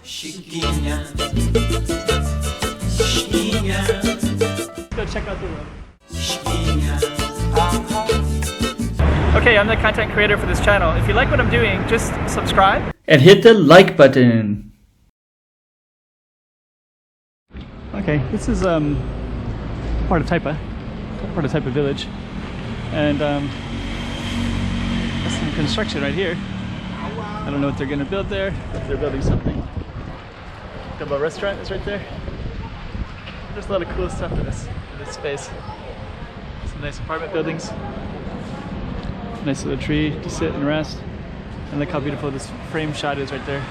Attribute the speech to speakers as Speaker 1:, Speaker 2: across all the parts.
Speaker 1: Chiquinha, chiquinha.
Speaker 2: Go check out the room.
Speaker 1: Chiquinha.
Speaker 2: Okay, I'm the content creator for this channel. If you like what I'm doing, just subscribe and hit the like button. Okay, this is part of Taipa village, and there's some construction right here. I don't know what they're gonna build there, but they're building something. The restaurant is right there. There's a lot of cool stuff in this space. Some nice apartment buildings. Nice little tree to sit and rest. And look how beautiful this frame shot is right there.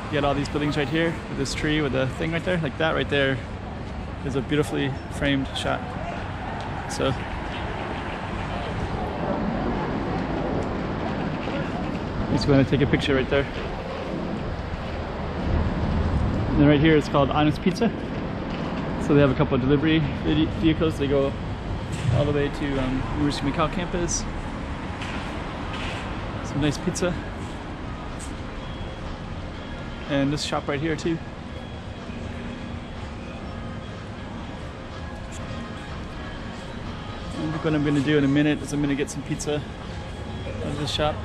Speaker 2: You got all these buildings right here with this tree with the thing right there. Like that right there is a beautifully framed shot. So just going to take a picture right there. And then right here it's called Honest Pizza. So they have a couple of delivery vehicles. They go all the way to University of Macau campus. Some nice pizza. And this shop right here too. And what I'm going to do in a minute is I'm going to get some pizza out of this shop.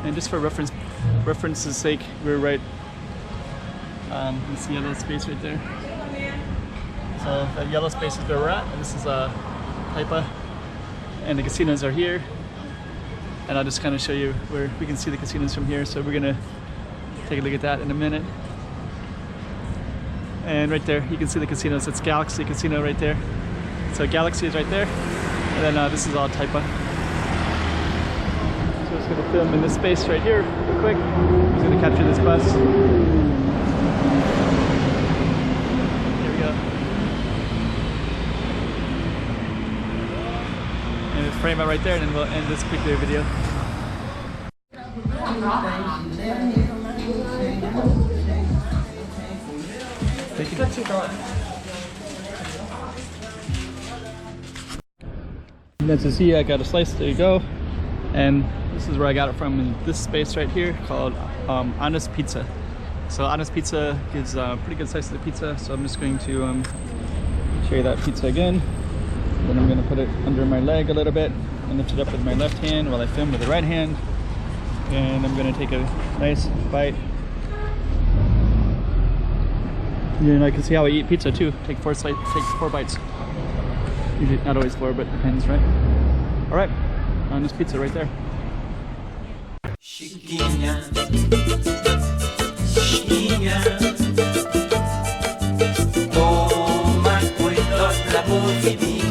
Speaker 2: And just for reference's sake, we're right in this yellow space right there. So that yellow space is where we're at, and this is Taipa, and the casinos are here. And I'll just kind of show you where we can see the casinos from here. So we're gonna take a look at that in a minute. And right there, you can see the casinos. It's Galaxy Casino right there. So Galaxy is right there, and then this is all Taipa. So I'm just gonna film in this space right here real quick. I'm just gonna capture this bus. Here we go. And it's frame out right there, and then we'll end this quick video. And then to see, I got a slice. There you go. And this is where I got it from, in this space right here called Honest Pizza. So Honest Pizza gives pretty good slices of pizza. So I'm just going to show you that pizza again. Then I'm going to put it under my leg a little bit and lift it up with my left hand while I film with the right hand. And I'm going to take a nice bite. And I can see how I eat pizza too. Take four bites. Usually not always four, but depends, right? All right, on this pizza right there.
Speaker 1: Chiquinha, chiquinha, toma cuidado da bovidinha.